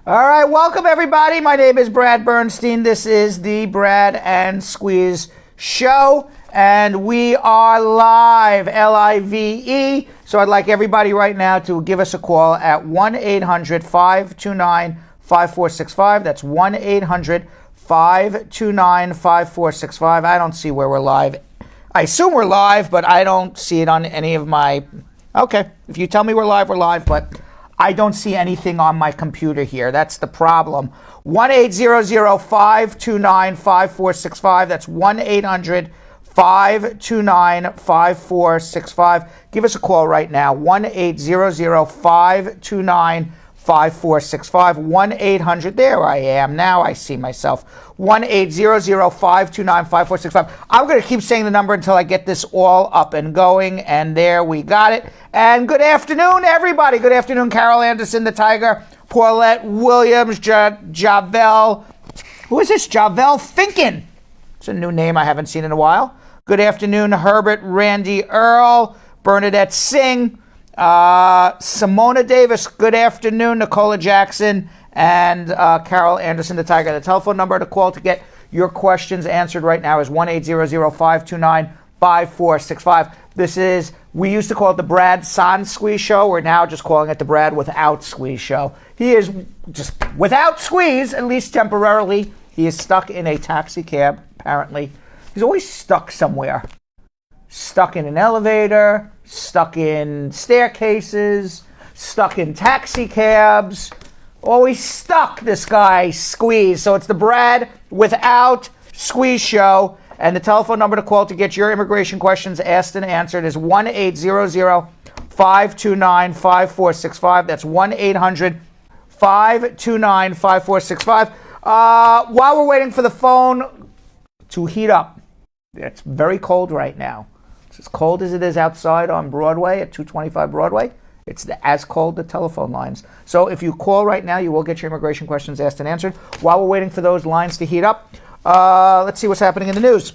All right, welcome everybody. My name is Brad Bernstein. This is the Brad and Squeeze Show, and we are live, Live. So I'd like everybody right now to give us a call at 1-800-529-5465. That's 1-800-529-5465. I don't see where we're live. I assume we're live, but I don't see it on any of my... Okay, if you tell me we're live, but I don't see anything on my computer here. That's the problem. 1-800-529-5465. That's 1-800-529-5465. Give us a call right now. 1-800-529-5465. 1-800. There I am. Now I see myself. 1-800-529-5465. I'm going to keep saying the number until I get this all up and going. And there we got it. And good afternoon, everybody. Good afternoon, Carol Anderson, the Tiger, Paulette Williams, Javel. Who is this? Javel Finken. It's a new name I haven't seen in a while. Good afternoon, Herbert Randy Earl, Bernadette Singh, Simona Davis. Good afternoon, Nicola Jackson, and Carol Anderson, the Tiger. The telephone number to call to get your questions answered right now is 1-800-529-5465. This is, we used to call it the Brad Sans Squeeze Show. We're now just calling it the Brad Without Squeeze Show. He is just without squeeze, at least temporarily. He is stuck in a taxi cab, apparently. He's always stuck somewhere. Stuck in an elevator, stuck in staircases, stuck in taxi cabs. Always stuck, this guy, Squeeze. So it's the Brad Without Squeeze Show. And the telephone number to call to get your immigration questions asked and answered is 1-800-529-5465. That's 1-800-529-5465. While we're waiting for the phone to heat up, it's very cold right now. It's as cold as it is outside on Broadway at 225 Broadway. It's as cold the telephone lines. So if you call right now, you will get your immigration questions asked and answered. While we're waiting for those lines to heat up, let's see what's happening in the news.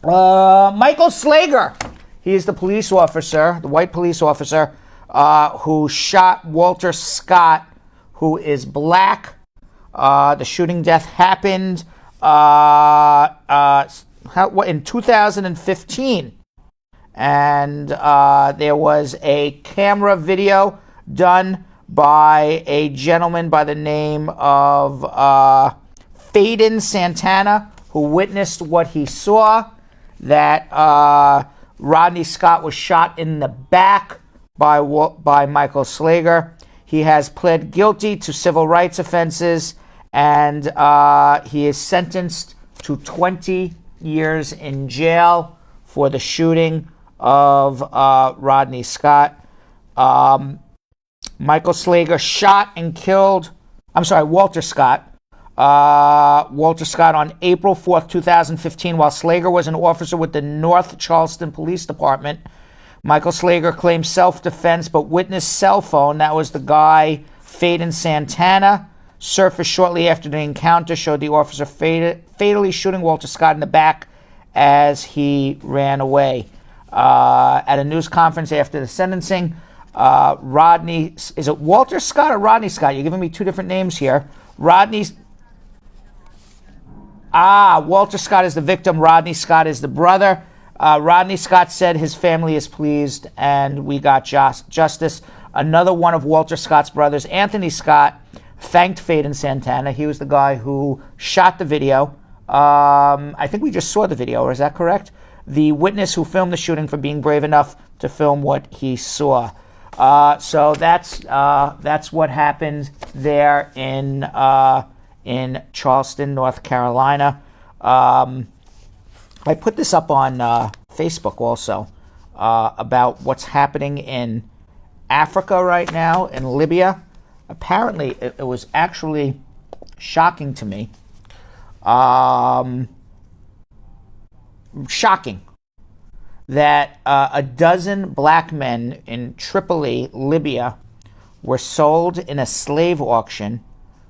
Michael Slager, he is the police officer, the white police officer, who shot Walter Scott, who is black. The shooting death happened in 2015. And there was a camera video done by a gentleman by the name of Faden Santana, who witnessed what he saw, that Rodney Scott was shot in the back by Michael Slager. He has pled guilty to civil rights offenses, and he is sentenced to 20 years in jail for the shooting of Rodney Scott. Michael Slager shot and killed, Walter Scott. Walter Scott on April 4th, 2015, while Slager was an officer with the North Charleston Police Department. Michael Slager claimed self-defense, but witness cell phone, that was the guy, Faden Santana, surfaced shortly after the encounter, showed the officer fatally shooting Walter Scott in the back as he ran away. At a news conference after the sentencing, Rodney, is it Walter Scott or Rodney Scott? You're giving me two different names here. Walter Scott is the victim. Rodney Scott is the brother. Rodney Scott said his family is pleased and we got justice. Another one of Walter Scott's brothers, Anthony Scott, thanked Faden Santana. He was the guy who shot the video. I think we just saw the video, is that correct? The witness who filmed the shooting for being brave enough to film what he saw. So that's what happened there in Charleston, North Carolina. I put this up on Facebook also about what's happening in Africa right now, in Libya. Apparently, it was actually shocking to me. Shocking that a dozen black men in Tripoli, Libya, were sold in a slave auction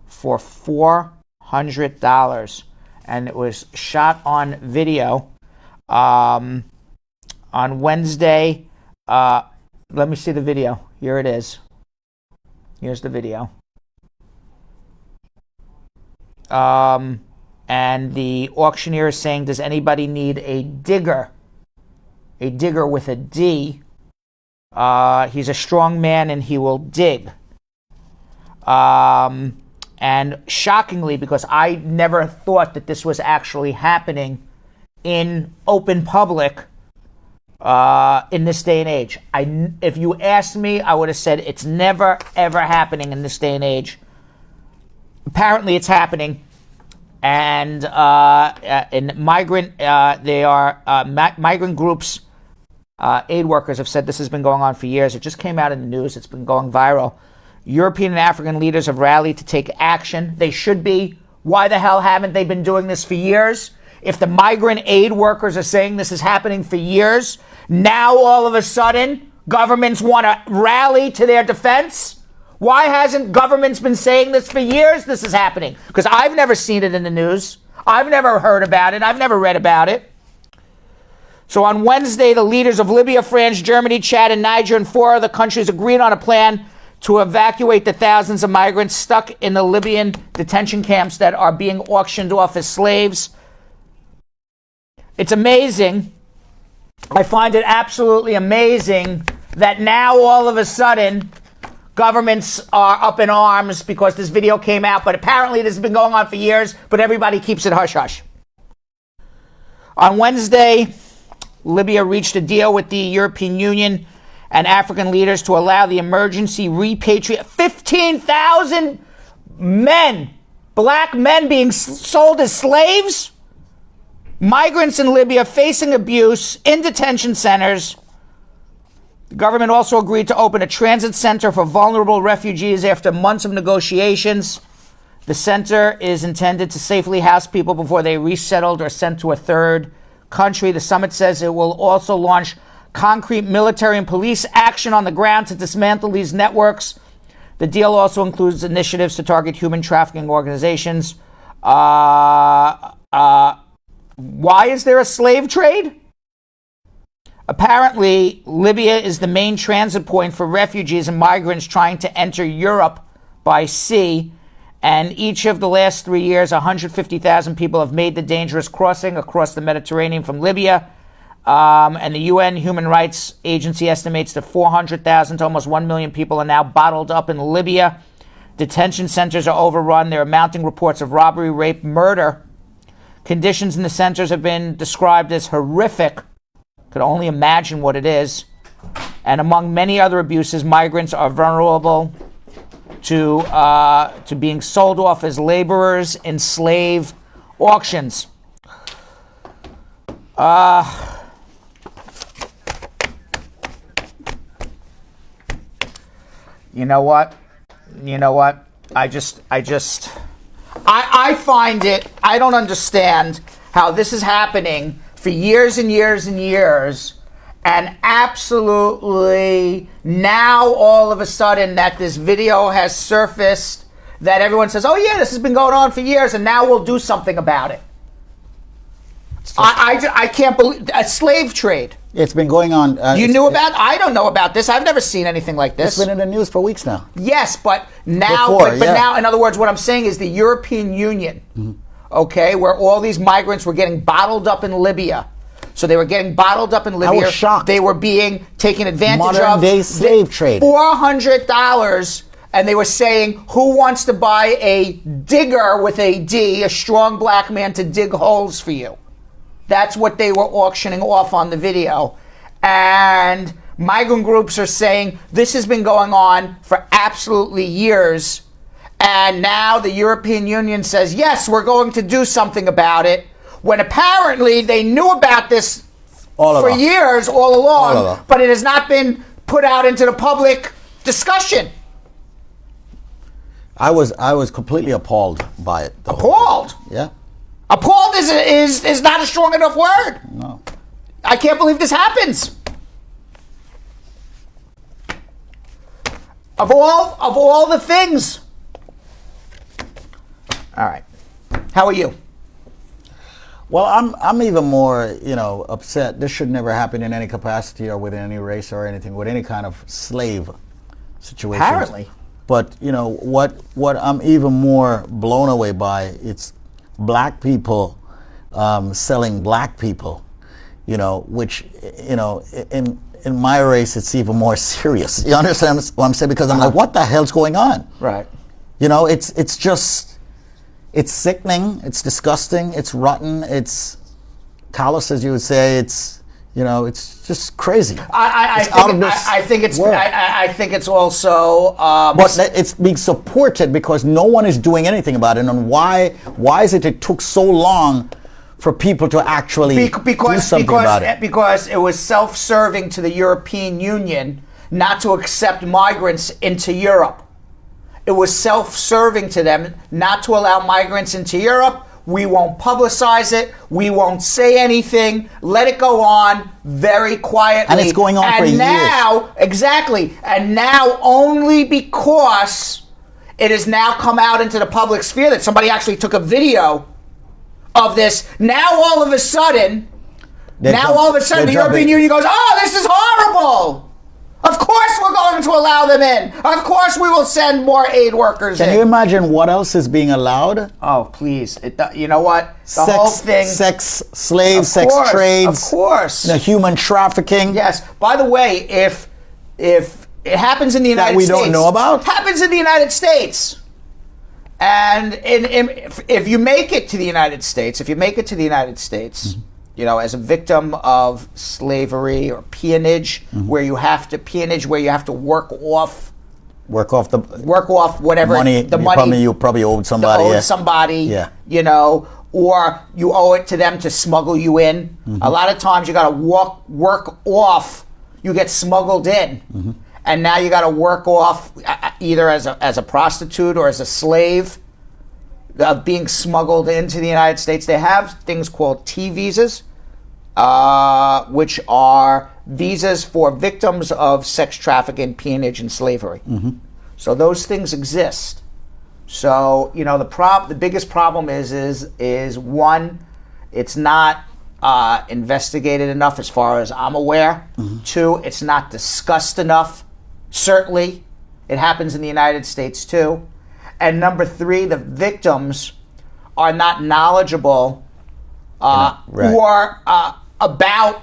for $400. And it was shot on video on Wednesday. Let me see the video. Here it is. Here's the video. And the auctioneer is saying, does anybody need a digger? A digger with a D. He's a strong man and he will dig. And shockingly, because I never thought that this was actually happening in open public in this day and age. If you asked me, I would have said it's never, ever happening in this day and age. Apparently it's happening. And in migrant, migrant groups, aid workers have said this has been going on for years. It just came out in the news. It's been going viral. European and African leaders have rallied to take action. They should be. Why the hell haven't they been doing this for years? If the migrant aid workers are saying this is happening for years, now all of a sudden governments want to rally to their defense? Why hasn't governments been saying this for years? This is happening. Because I've never seen it in the news. I've never heard about it. I've never read about it. So on Wednesday, the leaders of Libya, France, Germany, Chad, and Niger, and 4 other countries agreed on a plan to evacuate the thousands of migrants stuck in the Libyan detention camps that are being auctioned off as slaves. It's amazing. I find it absolutely amazing that now all of a sudden governments are up in arms because this video came out, but apparently this has been going on for years, but everybody keeps it hush-hush. On Wednesday, Libya reached a deal with the European Union and African leaders to allow the emergency repatriate 15,000 men, black men being sold as slaves. Migrants in Libya facing abuse in detention centers. The government also agreed to open a transit center for vulnerable refugees after months of negotiations. The center is intended to safely house people before they are resettled or sent to a third country. The summit says it will also launch concrete military and police action on the ground to dismantle these networks. The deal also includes initiatives to target human trafficking organizations. Why is there a slave trade? Apparently, Libya is the main transit point for refugees and migrants trying to enter Europe by sea. And each of the last 3 years, 150,000 people have made the dangerous crossing across the Mediterranean from Libya. And the UN Human Rights Agency estimates that 400,000 to almost 1 million people are now bottled up in Libya. Detention centers are overrun. There are mounting reports of robbery, rape, murder. Conditions in the centers have been described as horrific. Could only imagine what it is. And among many other abuses, migrants are vulnerable to being sold off as laborers in slave auctions. You know what? I find it, I don't understand how this is happening for years and years and years, and absolutely now all of a sudden that this video has surfaced, that everyone says, oh yeah, this has been going on for years, and now we'll do something about it. I can't believe a slave trade. It's been going on. You knew about? I don't know about this. I've never seen anything like this. It's been in the news for weeks now. Yes, but now, Before, but now, in other words, what I'm saying is the European Union, okay, where all these migrants were getting bottled up in Libya. So they were getting bottled up in Libya. I was shocked. They were being taken advantage of. Modern day slave trade. $400. And they were saying, who wants to buy a digger with a D, a strong black man to dig holes for you? That's what they were auctioning off on the video. And migrant groups are saying this has been going on for absolutely years. And now the European Union says, yes, we're going to do something about it. When apparently they knew about this for years, all along, but it has not been put out into the public discussion. I was completely appalled by it. Appalled? Yeah. Appalled is not a strong enough word. No. I can't believe this happens. Of all the things. All right. How are you? Well, I'm even more, upset. This should never happen in any capacity or with any race or anything, with any kind of slave situation. Apparently. But what I'm even more blown away by, it's black people selling black people, which in my race it's even more serious. You understand what I'm saying? Because I'm like, what the hell's going on? Right. It's just, it's sickening, it's disgusting, it's rotten, it's callous, as you would say. It's just crazy. I think it's also. But it's being supported because no one is doing anything about it. And why is it took so long for people to actually do something about it? Because it was self-serving to the European Union not to accept migrants into Europe. It was self-serving to them not to allow migrants into Europe. We won't publicize it. We won't say anything. Let it go on very quietly. And it's going on for years. Exactly. And now only because it has now come out into the public sphere that somebody actually took a video of this. Now all of a sudden, the European Union goes, oh, this is horrible. Of course we're going to allow them in. Of course we will send more aid workers in. Can you imagine what else is being allowed? Oh, please. You know what? Whole thing. Sex slaves, sex trades. Of course. Human trafficking. Yes. By the way, if it happens in the United States. That we don't know about? Happens in the United States. And if you make it to the United States, as a victim of slavery or peonage, where you have to work off whatever the money you probably owed somebody. Or you owe it to them to smuggle you in. A lot of times you got to work off. You get smuggled in, and now you got to work off either as a prostitute or as a slave of being smuggled into the United States. They have things called T visas, which are visas for victims of sex trafficking, peonage, and slavery. So those things exist. So the biggest problem is one, it's not investigated enough as far as I'm aware. Two, it's not discussed enough. Certainly, it happens in the United States too. And number three, the victims are not knowledgeable or about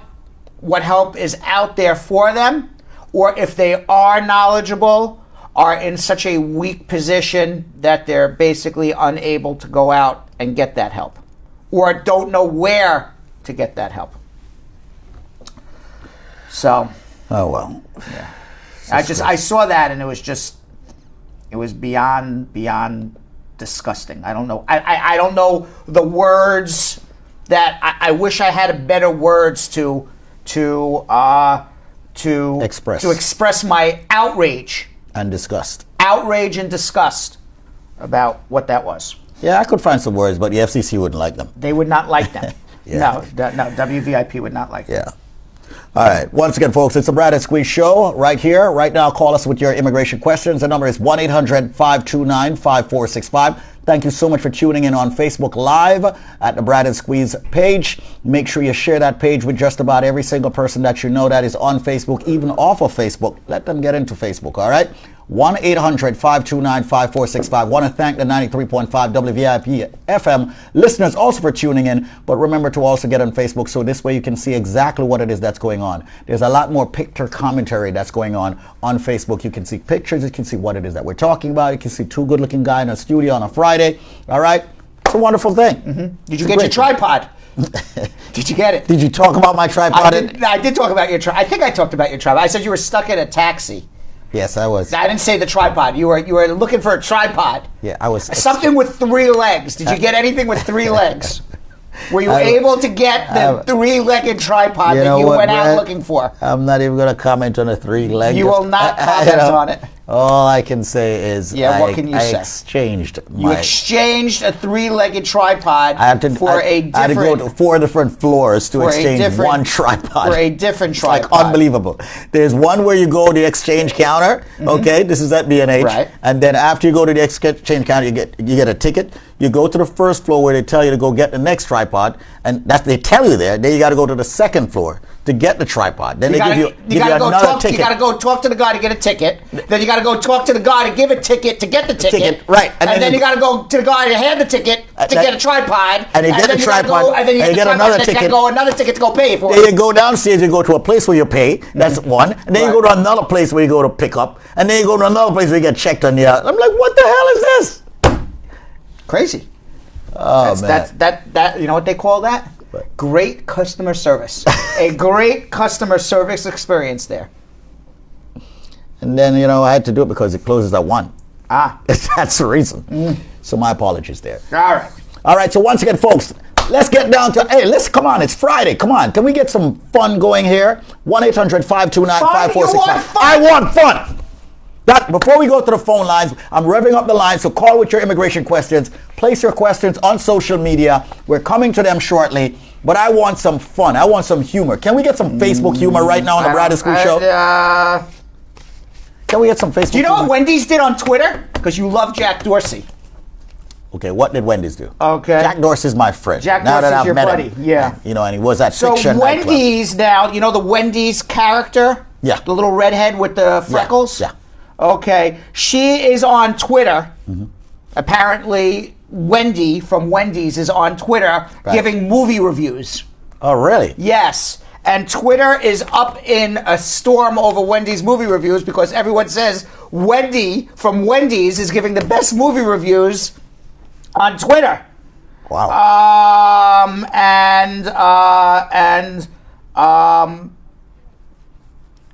what help is out there for them, or if they are knowledgeable, are in such a weak position that they're basically unable to go out and get that help, or don't know where to get that help. So, oh well, yeah. I saw that and it was beyond disgusting. I don't know. I don't know the words that I wish I had better words to express my outrage and disgust. Outrage and disgust about what that was. Yeah, I could find some words, but the FCC wouldn't like them. They would not like them. Yeah. No, WVIP would not like them. Yeah. All right. Once again, folks, it's the Brad and Squeeze Show right here. Right now, call us with your immigration questions. The number is 1-800-529-5465. Thank you so much for tuning in on Facebook Live at the Brad and Squeeze page. Make sure you share that page with just about every single person that you know that is on Facebook, even off of Facebook. Let them get into Facebook, all right? 1-800-529-5465. Want to thank the 93.5 WVIP FM listeners also for tuning in. But remember to also get on Facebook so this way you can see exactly what it is that's going on. There's a lot more picture commentary that's going on Facebook. You can see pictures. You can see what it is that we're talking about. You can see two good-looking guys in a studio on a Friday. All right? It's a wonderful thing. Mm-hmm. Did you get your tripod? Did you get it? Did you talk about my tripod? I did talk about your tripod. I think I talked about your tripod. I said you were stuck in a taxi. Yes, I was. I didn't say the tripod. You were looking for a tripod. Yeah, I was. Something with 3 legs. Did you get anything with 3 legs? Were you able to get the 3-legged tripod that you went out looking for? I'm not even going to comment on a 3-legged. You will not comment on it. All I can say is what can you say? You exchanged a 3-legged tripod I had to go to 4 different floors to exchange one tripod. For a different tripod. It's like unbelievable. There's one where you go to the exchange counter. Okay, this is at B&H. Right. And then after you go to the exchange counter, you get a ticket. You go to the first floor where they tell you to go get the next tripod, and they tell you there. Then you got to go to the second floor to to get the tripod. Then You they give you another ticket. You got to go talk to the guy to get a ticket. Then you got to go talk to the guy to give a ticket to get the ticket. Right. And then you got to go to the guy to hand the ticket to get a tripod. And you get the tripod. And you get another ticket. Another ticket to go pay for. Then you go downstairs. You go to a place where you pay. That's one. And then you go to another place where you go to pick up. And then you go to another place where you get checked on the. I'm like, what the hell is this? Crazy. Oh, man. That. You know what they call that? What? Great customer service. A great customer service experience there. And then, I had to do it because it closes at 1. That's the reason. So my apologies there. All right. So once again, folks, let's get down to, come on, it's Friday. Come on. Can we get some fun going here? 1-800-529-5465. I want fun. Before we go to the phone lines, I'm revving up the lines, so call with your immigration questions. Place your questions on social media. We're coming to them shortly, but I want some fun. I want some humor. Can we get some Facebook humor right now on the Brad and Squeeze Show? Can we get some Facebook humor? Do you know what Wendy's did on Twitter? Because you love Jack Dorsey. Okay, what did Wendy's do? Okay. Jack Dorsey's my friend. Jack Dorsey's your buddy, yeah. And he was at Fiction So Wendy's now, the Wendy's character? Yeah. The little redhead with the freckles? Yeah. Okay, she is on Twitter. Apparently, Wendy from Wendy's is on Twitter giving movie reviews. Oh, really? Yes. And Twitter is up in a storm over Wendy's movie reviews because everyone says Wendy from Wendy's is giving the best movie reviews on Twitter. Wow.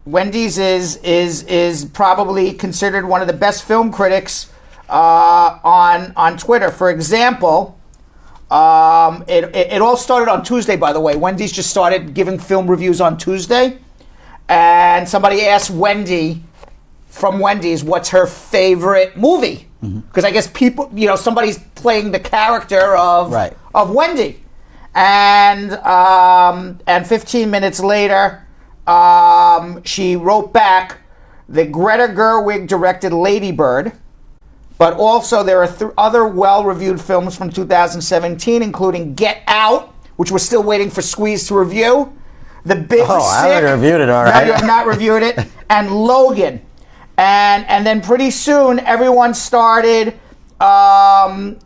Wendy's is probably considered one of the best film critics on Twitter. For example, it all started on Tuesday, by the way. Wendy's just started giving film reviews on Tuesday. And somebody asked Wendy from Wendy's what's her favorite movie. Because I guess people, somebody's playing the character of Wendy. And 15 minutes later, she wrote back, the Greta Gerwig directed Lady Bird, but also there are other well-reviewed films from 2017, including Get Out, which we're still waiting for Squeeze to review, The Big Sick. I already reviewed it, all right. No, you have not reviewed it. And Logan. And then pretty soon, everyone started, asking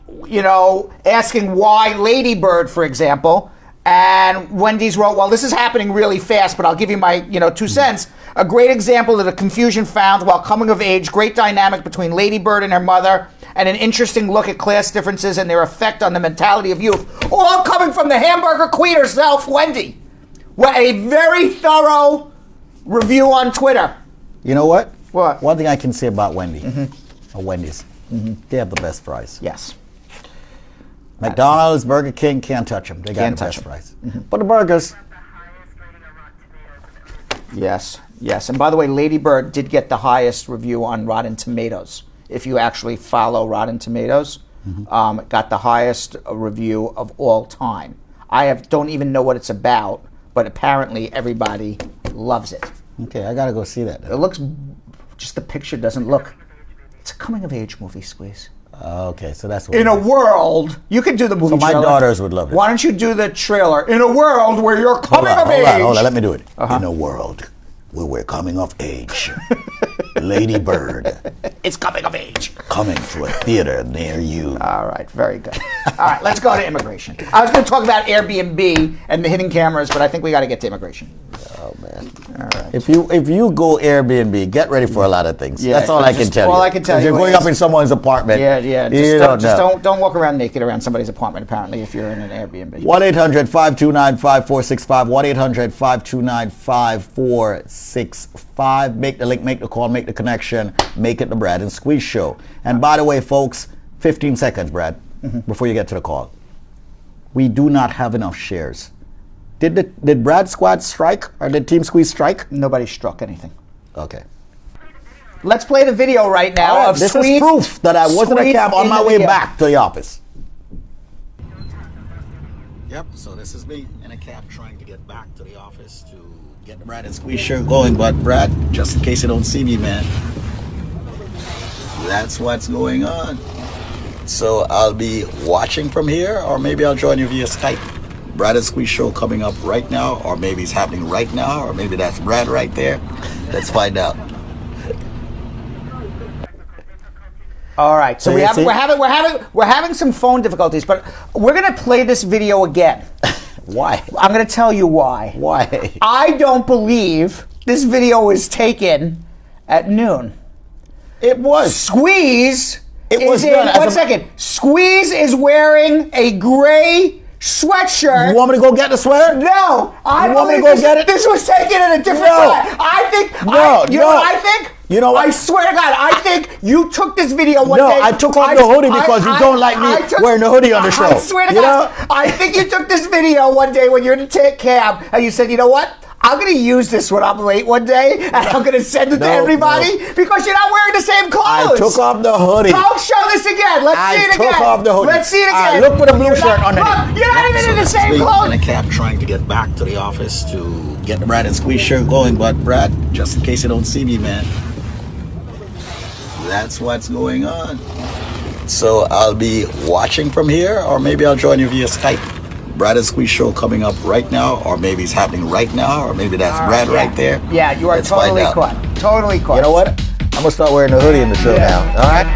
why Lady Bird, for example. And Wendy's wrote, well, this is happening really fast, but I'll give you my, 2 cents. A great example of the confusion found while coming of age, great dynamic between Lady Bird and her mother, and an interesting look at class differences and their effect on the mentality of youth. All coming from the hamburger queen herself, Wendy. Well, a very thorough review on Twitter. You know what? What? One thing I can say about Wendy, or Wendy's, they have the best fries. Yes. McDonald's, Burger King, can't touch them. They got the best fries. But the burgers. Yes. And by the way, Lady Bird did get the highest review on Rotten Tomatoes. If you actually follow Rotten Tomatoes, it got the highest review of all time. Don't even know what it's about, but apparently everybody loves it. Okay, I gotta go see that. It looks, just the picture doesn't look. It's a coming-of-age movie, Squeeze. Okay, so that's what in a world, you could do the movie trailer. My daughters would love it. Why don't you do the trailer? In a world where you're coming of age. Hold on, let me do it. In a world where we're coming of age, Lady Bird. It's coming of age. Coming to a theater near you. All right, very good. All right, let's go to immigration. I was going to talk about Airbnb and the hidden cameras, but I think we got to get to immigration. Oh, man. All right. If you go Airbnb, get ready for a lot of things. Yeah, that's all I can tell you. All I can tell you. You're going up in someone's apartment. Yeah. Don't walk around naked around somebody's apartment, apparently, if you're in an Airbnb. 1-800-529-5465. 1-800-529-5465. Make the link, make the call, make the connection. Make it the Brad and Squeeze Show. And by the way, folks, 15 seconds, Brad, before you get to the call. We do not have enough shares. Did Brad Squad strike or did Team Squeeze strike? Nobody struck anything. Okay. Let's play the video right now of this Squeeze. Is proof that I was in a cab on my way back to the office. Yep, so this is me in a cab trying to get back to the office to get the Brad and Squeeze Show going. But Brad, just in case you don't see me, man, that's what's going on. So I'll be watching from here, or maybe I'll join you via Skype. Brad and Squeeze show coming up right now, or maybe it's happening right now, or maybe that's Brad right there. Let's find out. All right, so we're having some phone difficulties, but we're gonna play this video again. Why? I'm gonna tell you why. Why? I don't believe this video was taken at noon. It was. Squeeze. It was in, done. one second. Squeeze is wearing a gray sweatshirt. You want me to go get the sweater? No, I You want me to believe go get it? This was taken at a different No. time. I think. No, you know what I think? You know what? I swear to God, I think you took this video one day. No, I took off the hoodie because you don't like me wearing the hoodie on the show. I swear to You God, know? I think you took this video one day when you're in the cab and you said, you know what? I'm going to use this when I'm late one day and I'm going to send it to everybody because you're not wearing the same clothes. I took off the hoodie. Don't show this again. Let's see it again. I took off the hoodie. Let's see it again. Look for the blue shirt underneath. Look, you're not even in the same clothes. In a cab trying to get back to the office to get the Brad and Squeeze shirt going, but Brad, just in case you don't see me, man, that's what's going on. So I'll be watching from here, or maybe I'll join you via Skype. Brad and Squeeze show coming up right now, or maybe it's happening right now, or maybe that's Brad right there. Yeah, you are Let's find totally out. caught. Totally caught. You know what? I'm gonna start wearing the hoodie in the show now. All right.